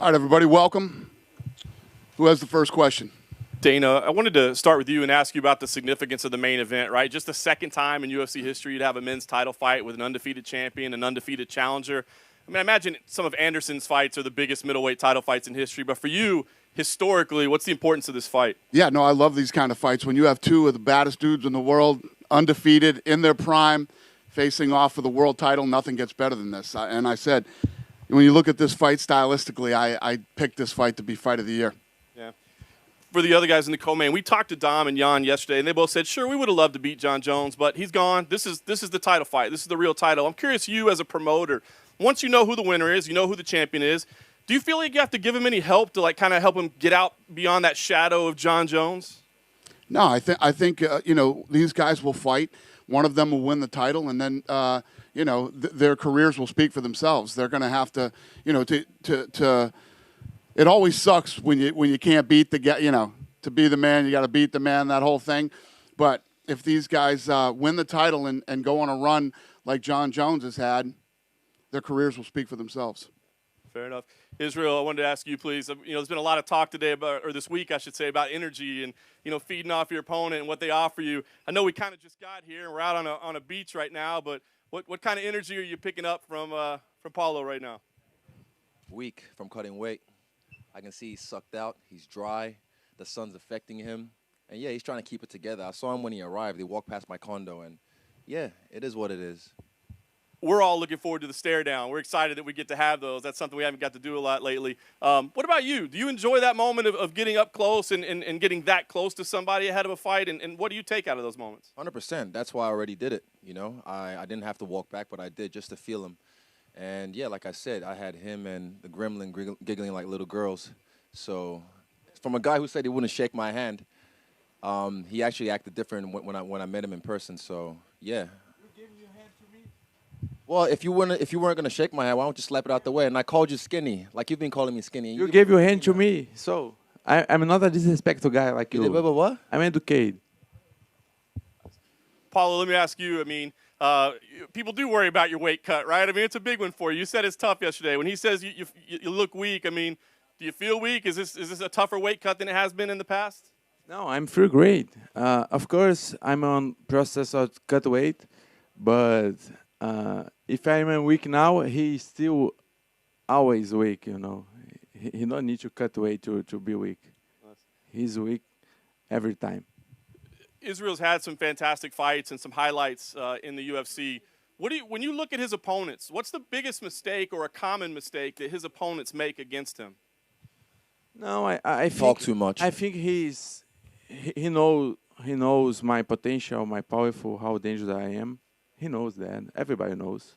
All right, everybody, welcome. Who has the first question? Dana, I wanted to start with you and ask you about the significance of the main event, right? Just the second time in UFC history you'd have a men's title fight with an undefeated champion, an undefeated challenger. I mean, I imagine some of Anderson's fights are the biggest middleweight title fights in history, but for you, historically, what's the importance of this fight? Yeah, no, I love these kind of fights. When you have two of the baddest dudes in the world, undefeated, in their prime, facing off for the world title, nothing gets better than this. And I said, when you look at this fight stylistically, I picked this fight to be fight of the year. Yeah. For the other guys in the co-main, we talked to Dom and Jan yesterday, and they both said, sure, we would have loved to beat John Jones, but he's gone. This is the title fight. This is the real title. I'm curious, you as a promoter, once you know who the winner is, you know who the champion is, do you feel like you have to give him any help to like kind of help him get out beyond that shadow of John Jones? No, I think these guys will fight. One of them will win the title, and then their careers will speak for themselves. They're going to have to, It always sucks when you can't beat the guy. To be the man, you got to beat the man. That whole thing. But if these guys win the title and go on a run like John Jones has had, their careers will speak for themselves. Fair enough. Israel, I wanted to ask you, please. There's been a lot of talk today about, or this week, I should say, about energy and feeding off your opponent and what they offer you. I know we kind of just got here and we're out on a beach right now, but what kind of energy are you picking up from Paulo right now? Weak from cutting weight. I can see he's sucked out. He's dry. The sun's affecting him, and yeah, he's trying to keep it together. I saw him when he arrived. He walked past my condo, and yeah, it is what it is. We're all looking forward to the stare down. We're excited that we get to have those. That's something we haven't got to do a lot lately. What about you? Do you enjoy that moment of getting up close and getting that close to somebody ahead of a fight? And what do you take out of those moments? 100%. That's why I already did it. I didn't have to walk back, but I did just to feel him. And yeah, like I said, I had him and the gremlin giggling like little girls. So from a guy who said he wouldn't shake my hand, he actually acted different when I met him in person. So yeah. Well, if you weren't gonna shake my hand, why don't you slap it out the way? And I called you skinny, like you've been calling me skinny. You gave your hand to me, so I'm not a disrespectful guy like you. You did what? I'm educated. Paulo, let me ask you. I mean, people do worry about your weight cut, right? I mean, it's a big one for you. You said it's tough yesterday. When he says you look weak, I mean, do you feel weak? Is this a tougher weight cut than it has been in the past? No, I'm feel great. Of course, I'm on process of cut weight, but if I'm weak now, he's still always weak. He don't need to cut weight to be weak. He's weak every time. Israel's had some fantastic fights and some highlights in the UFC. When you look at his opponents, what's the biggest mistake or a common mistake that his opponents make against him? No, I think talk too much. I think he knows my potential, my powerful, how dangerous I am. He knows that. Everybody knows.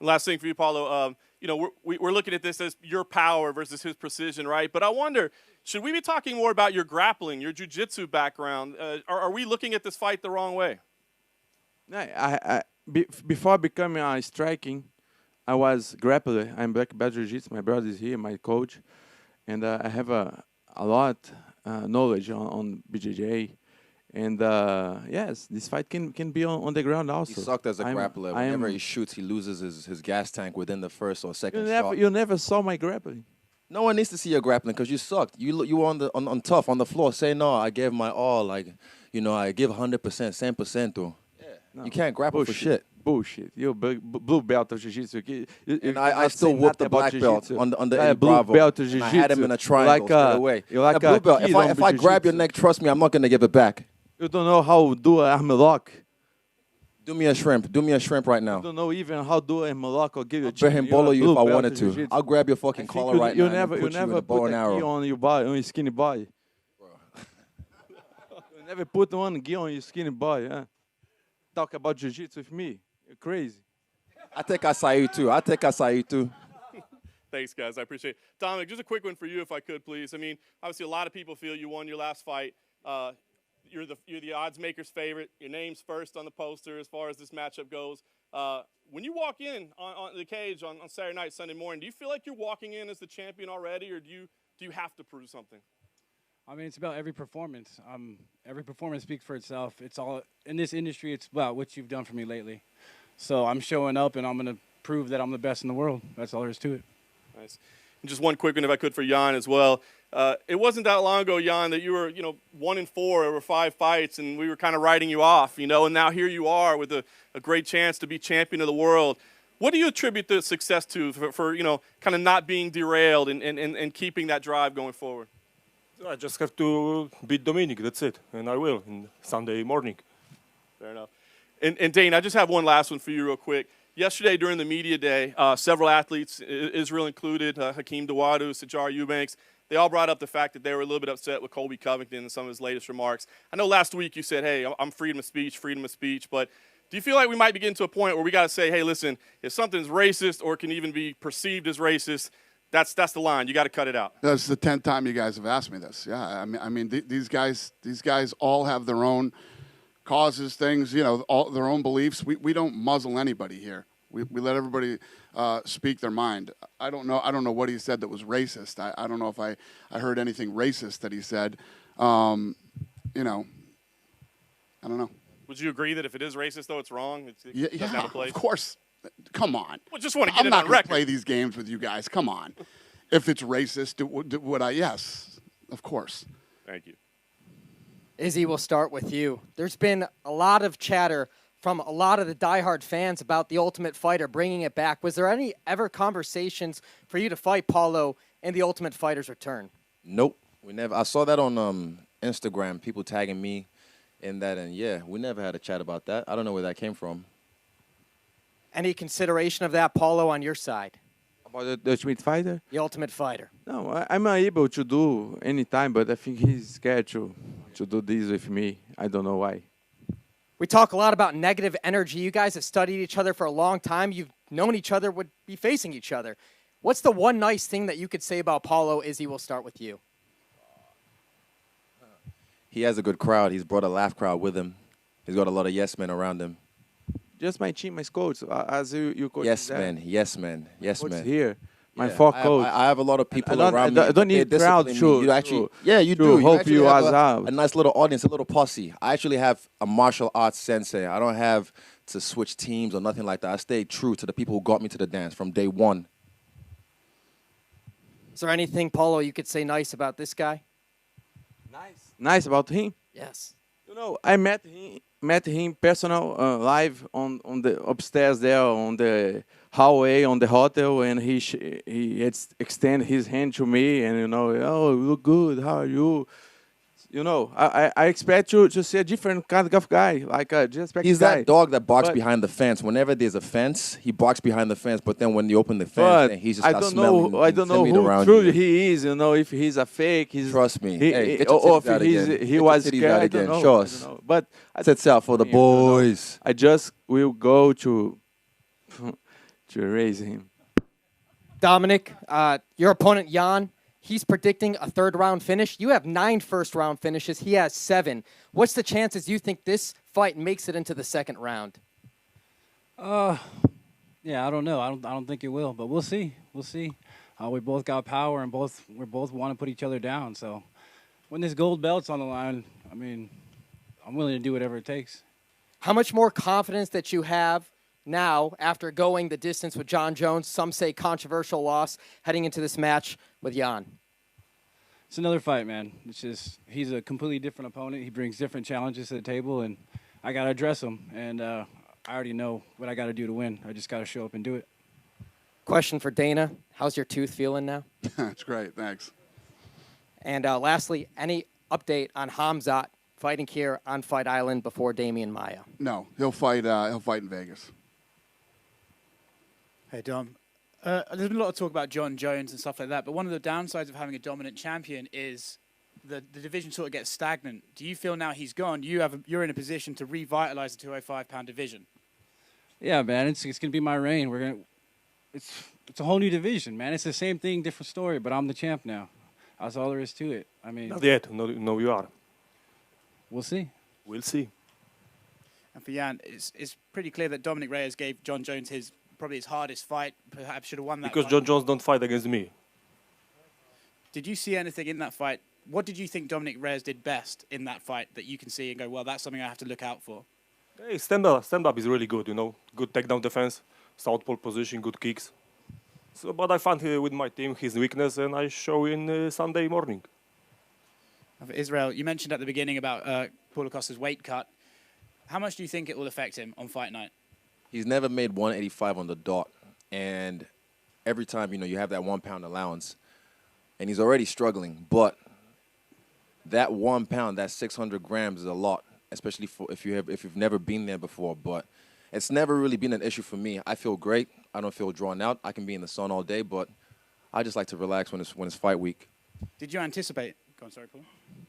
Last thing for you, Paulo. We're looking at this as your power versus his precision, right? But I wonder, should we be talking more about your grappling, your jiu-jitsu background? Are we looking at this fight the wrong way? Before becoming striking, I was grappler. I'm black belt jiu-jitsu. My brother is here, my coach, and I have a lot knowledge on BJJ. And yes, this fight can be on the ground also. He sucked as a grappler. Whenever he shoots, he loses his gas tank within the first or second shot. You never saw my grappling. No one needs to see your grappling because you sucked. You were on tough on the floor. Say no, I gave my all. I give 100%, 100%. Yeah. No, you can't grapple bullshit. for shit. Bullshit. You're blue belt of jiu-jitsu. And I still whooped the black belt on the Eddie blue Bravo. Belt of jiu-jitsu. I had him in a triangle straight away. You're like blue belt. If I grab your neck, trust me, I'm not gonna give it back. You don't know how to do an arm lock. Do me a shrimp. Do me a shrimp right now. You don't know even how to do a lock or give you a chin. I'll bolo you if I wanted to. I'll grab your fucking collar right now and put you in a bow and arrow. You never put a gi on your body, on your skinny body. Bro. You never put one gi on your skinny body. Huh? Talk about jiu-jitsu with me. You're crazy. I take acai too. Thanks, guys. I appreciate it. Dominic, just a quick one for you, if I could, please. I mean, obviously, a lot of people feel you won your last fight. You're the odds maker's favorite. Your name's first on the poster as far as this matchup goes. When you walk in on the cage on Saturday night, Sunday morning, do you feel like you're walking in as the champion already, or do you have to prove something? I mean, it's about every performance. Every performance speaks for itself. It's all in this industry. It's about what you've done for me lately. So I'm showing up, and I'm going to prove that I'm the best in the world. That's all there is to it. Nice. And just one quick one, if I could, for Jan as well. It wasn't that long ago, Jan, that you were, 1-4 over 5 fights, and we were kind of writing you off, and now here you are with a great chance to be champion of the world. What do you attribute the success to for kind of not being derailed and keeping that drive going forward? I just have to beat Dominic, that's it, and I will on Sunday morning. Fair enough. And Dane, I just have one last one for you real quick. Yesterday during the media day, several athletes, Israel included, Hakeem Dawodu, Sajar Eubanks, they all brought up the fact that they were a little bit upset with Colby Covington and some of his latest remarks. I know last week you said, hey, I'm freedom of speech, but do you feel like we might be getting to a point where we got to say, hey, listen, if something's racist or can even be perceived as racist, that's the line. You got to cut it out. That's the 10th time you guys have asked me this. Yeah, I mean, these guys all have their own causes, things, all their own beliefs. We don't muzzle anybody here. We let everybody speak their mind. I don't know what he said that was racist. I don't know if I heard anything racist that he said. I don't know. Would you agree that if it is racist, though, it's wrong? It doesn't have a place? Of course. Come on. Well, just want to get I'm it not on going to record. play these games with you guys. Come on. If it's racist, would I? Yes, of course. Thank you. Izzy, we'll start with you. There's been a lot of chatter from a lot of the diehard fans about the Ultimate Fighter bringing it back. Was there any ever conversations for you to fight Paulo in the Ultimate Fighter's return? Nope, we never. I saw that on Instagram, people tagging me in that, and yeah, we never had a chat about that. I don't know where that came from. Any consideration of that, Paulo, on your side? About the Ultimate Fighter? The Ultimate Fighter. No, I'm able to do anytime, but I think he's scared to do this with me. I don't know why. We talk a lot about negative energy. You guys have studied each other for a long time. You've known each other, would be facing each other. What's the one nice thing that you could say about Paulo? Izzy, we'll start with you. He has a good crowd. He's brought a laugh crowd with him. He's got a lot of yes men around him. Just my team, my coach, as you coach. Yes man, yes man, yes coach man. Here, my Yeah, four coach. I have a lot of people I around me. I don't need They crowd discipline me. to, You actually, to, yeah, you to do. hope actually you have as a nice little audience, a little posse. I actually have a martial arts sensei. I don't have to switch teams or nothing like that. I stay true to the people who got me to the dance from day one. Is there anything, Paulo, you could say nice about this guy? Nice about him. Yes. I met him personal live on the upstairs there on the hallway on the hotel, and he extend his hand to me, and oh, you look good. How are you? I expect you to see a different kind of guy, like just guy. He's that dog that barks But- behind the fence. Whenever there's a fence, he barks behind the fence. But then when you open the fence, then he just I starts don't know. smelling I don't know timid who around truly you. he is. If he's a fake. Trust me. He, Hey, he- get your or if titties out he's, again. he Get your was titties scared. out I don't again. know. Show I us. don't know. But Sets out for the boys. I just will go to raise him. Dominic, your opponent, Jan, he's predicting a third-round finish. You have 9 first-round finishes. He has 7. What's the chances you think this fight makes it into the second round? Yeah, I don't know. I don't think it will, but we'll see. We'll see. We both got power, and we both want to put each other down. So when this gold belt's on the line, I mean, I'm willing to do whatever it takes. How much more confidence that you have now after going the distance with John Jones, some say controversial loss, heading into this match with Jan? It's another fight, man. It's just he's a completely different opponent. He brings different challenges to the table, and I got to address him. And I already know what I got to do to win. I just got to show up and do it. Question for Dana. How's your tooth feeling now? It's great. Thanks. And lastly, any update on Hamzat fighting here on Fight Island before Damian Maia? No, he'll fight. He'll fight in Vegas. Hey, Dom. There's been a lot of talk about John Jones and stuff like that, but one of the downsides of having a dominant champion is the division sort of gets stagnant. Do you feel now he's gone, you're in a position to revitalize the 205-pound division? Yeah, man. It's gonna be my reign. It's a whole new division, man. It's the same thing, different story. But I'm the champ now. That's all there is to it. I mean, Not yet. No, you are. we'll see. We'll see. And for Jan, it's pretty clear that Dominic Reyes gave John Jones probably his hardest fight, perhaps should have won that Because fight. John Jones don't fight against me. Did you see anything in that fight? What did you think Dominic Reyes did best in that fight that you can see and go, well, that's something I have to look out for? Hey, stand up is really good. Good takedown defense, southpaw position, good kicks. So, but I found with my team his weakness, and I show in Sunday morning. Israel, you mentioned at the beginning about Paulo Costa's weight cut. How much do you think it will affect him on fight night? He's never made 185 on the dot, and every time you have that 1 pound allowance, and he's already struggling. But that 1 pound, that 600 grams is a lot, especially if you've never been there before. But it's never really been an issue for me. I feel great. I don't feel drawn out. I can be in the sun all day, but I just like to relax when it's fight week. Did you anticipate? Go on, sorry, Paul.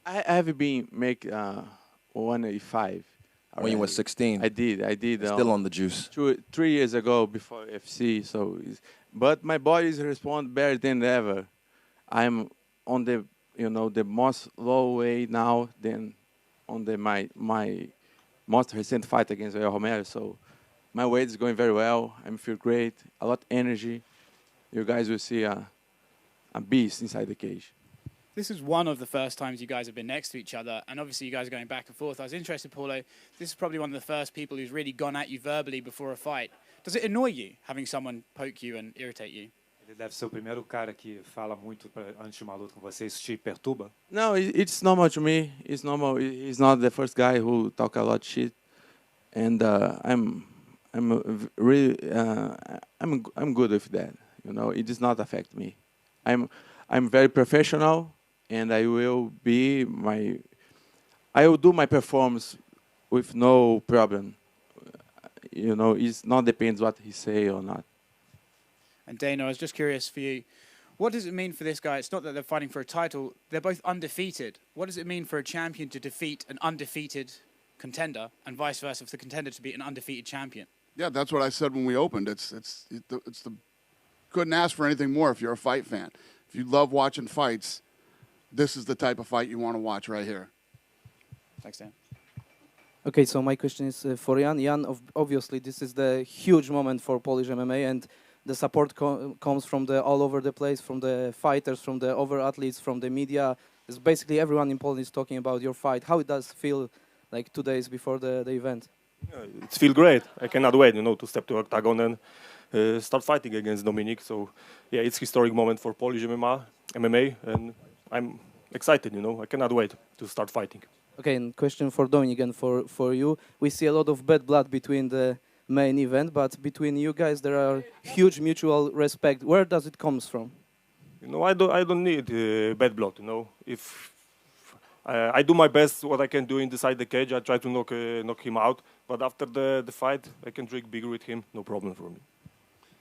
I have been make 185. When you were 16. I did. Still on the juice. 3 years ago before UFC. But my body is respond better than ever. I'm on the the most low weight now than on my most recent fight against Joel Romero. So my weight is going very well. I feel great. A lot of energy. You guys will see a beast inside the cage. This is one of the first times you guys have been next to each other, and obviously you guys are going back and forth. I was interested, Paulo, this is probably one of the first people who's really gone at you verbally before a fight. Does it annoy you, having someone poke you and irritate you? Ele deve ser o primeiro cara que fala muito antes de uma luta com você. Isso te perturba? No, it's normal to me. It's normal. He's not the first guy who talk a lot of shit, and I'm really I'm good with that. It does not affect me. I'm very professional, and I will do my performance with no problem. It's not depends what he say or not. And Dana, I was just curious for you, what does it mean for this guy? It's not that they're fighting for a title, they're both undefeated. What does it mean for a champion to defeat an undefeated contender, and vice versa for the contender to be an undefeated champion? Yeah, that's what I said when we opened. Couldn't ask for anything more if you're a fight fan. If you love watching fights, this is the type of fight you want to watch right here. Thanks, Dan. Okay, so my question is for Jan. Jan, obviously this is the huge moment for Polish MMA, and the support comes from all over the place, from the fighters, from the other athletes, from the media. It's basically everyone in Poland is talking about your fight. How it does feel like 2 days before the event? It feels great. I cannot wait, to step to octagon and start fighting against Dominic. So, yeah, it's historic moment for Polish MMA, and I'm excited. I cannot wait to start fighting. Okay, and question for Dominic and for you. We see a lot of bad blood between the main event, but between you guys there are huge mutual respect. Where does it comes from? I don't need bad blood. If I do my best, what I can do inside the cage, I try to knock him out. But after the fight, I can drink bigger with him. No problem for me.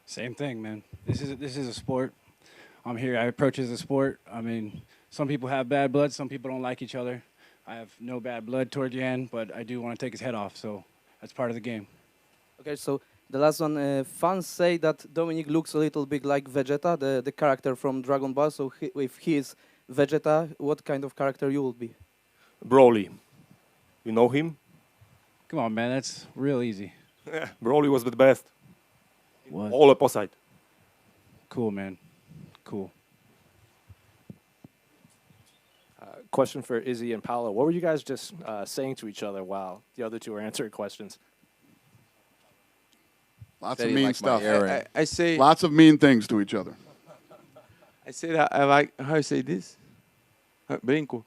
Same thing, man. This is a sport. I'm here. I approach it as a sport. I mean, some people have bad blood. Some people don't like each other. I have no bad blood toward the end, but I do want to take his head off. So that's part of the game. Okay, so the last one, fans say that Dominic looks a little bit like Vegeta, the character from Dragon Ball. So if he is Vegeta, what kind of character you will be? Broly. You know him? Come on, man. That's real easy. Yeah, Broly was the best. What? All opposite. Cool, man. Cool. Question for Izzy and Paulo. What were you guys just saying to each other while the other two were answering questions? Lots of mean stuff. I say lots of mean things to each other. I say that I like how you say this. Brinco.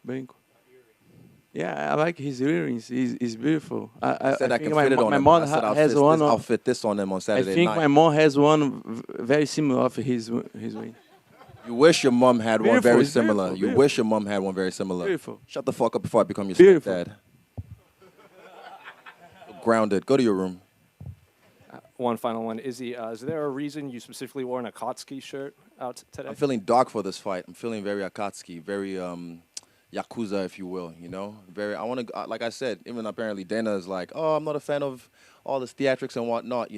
Yeah, I like his earrings. He's beautiful. I said I can think fit it on my him. mom I said has one. I'll fit this on him on I Saturday think night. my mom has one very similar of his ring. You wish your mom had one Beautiful, very it's similar. beautiful, You wish your mom had one very similar. Beautiful. Shut the fuck up before I become your Beautiful. stepdad. Grounded. Go to your room. One final one. Izzy, is there a reason you specifically wore an Akatsuki shirt out today? I'm feeling dark for this fight. I'm feeling very Akatsuki, very Yakuza, if you will, Very, I want to, like I said, even apparently Dana is like, oh, I'm not a fan of all this theatrics and whatnot,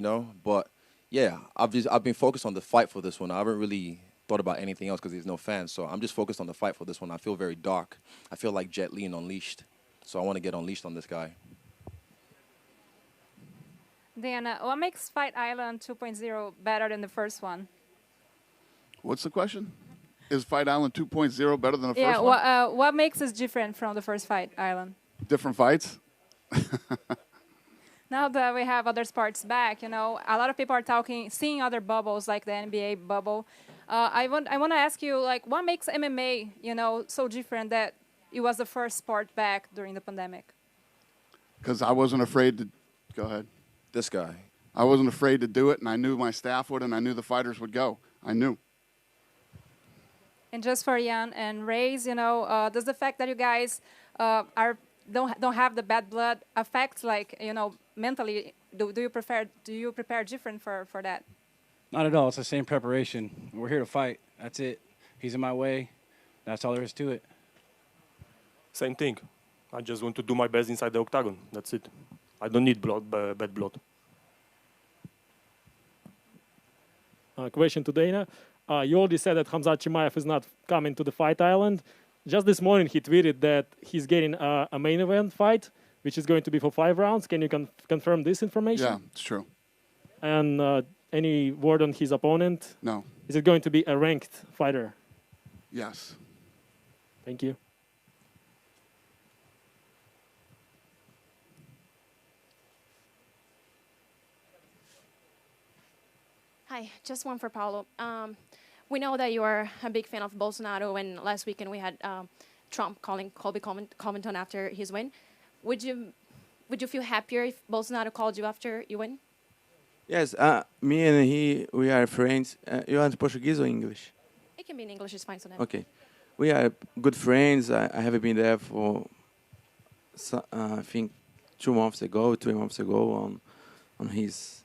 But, yeah, I've been focused on the fight for this one. I haven't really thought about anything else because there's no fans. So I'm just focused on the fight for this one. I feel very dark. I feel like Jet Li in Unleashed. So I want to get unleashed on this guy. Diana, what makes Fight Island 2.0 better than the first one? What's the question? Is Fight Island 2.0 better than the Yeah, first one? what makes it different from the first Fight Island? Different fights? Now that we have other sports back, a lot of people are seeing other bubbles like the NBA bubble. I want to ask you, like, what makes MMA, so different that it was the first sport back during the pandemic? Because I wasn't afraid to. Go ahead. This guy. I wasn't afraid to do it, and I knew my staff would, and I knew the fighters would go. I knew. And just for Jan and Reyes, does the fact that you guys don't have the bad blood affect, like, mentally? Do you prepare different for that? Not at all. It's the same preparation. We're here to fight. That's it. He's in my way. That's all there is to it. Same thing. I just want to do my best inside the octagon. That's it. I don't need bad blood. Question to Dana. You already said that Khamzat Chimaev is not coming to the fight island. Just this morning, he tweeted that he's getting a main event fight, which is going to be for 5 rounds. Can you confirm this information? Yeah, it's true. And any word on his opponent? No. Is it going to be a ranked fighter? Yes. Thank you. Hi, just one for Paulo. We know that you are a big fan of Bolsonaro, and last weekend we had Trump calling Colby Covington after his win. Would you feel happier if Bolsonaro called you after you win? Yes, me and he, we are friends. You want Portuguese or English? It can be in English, it's fine. So Okay. We are good friends. I have been there for, I think, 3 months ago on his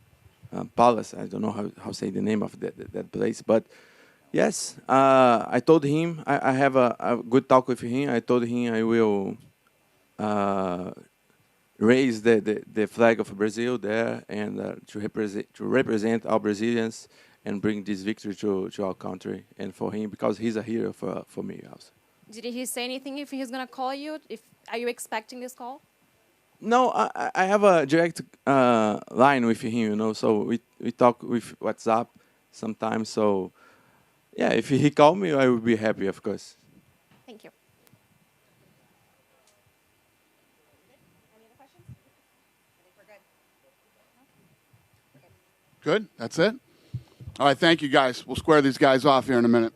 palace. I don't know how to say the name of that place. But, yes, I told him, I have a good talk with him. I told him I will raise the flag of Brazil there and to represent our Brazilians and bring this victory to our country and for him, because he's a hero for me also. did he say anything if he's going to call you? Are you expecting this call? No, I have a direct line with him, so we talk with WhatsApp sometimes. So, yeah, if he call me, I would be happy, of course. Thank you. Good? That's it? All right, thank you, guys. We'll square these guys off here in a minute.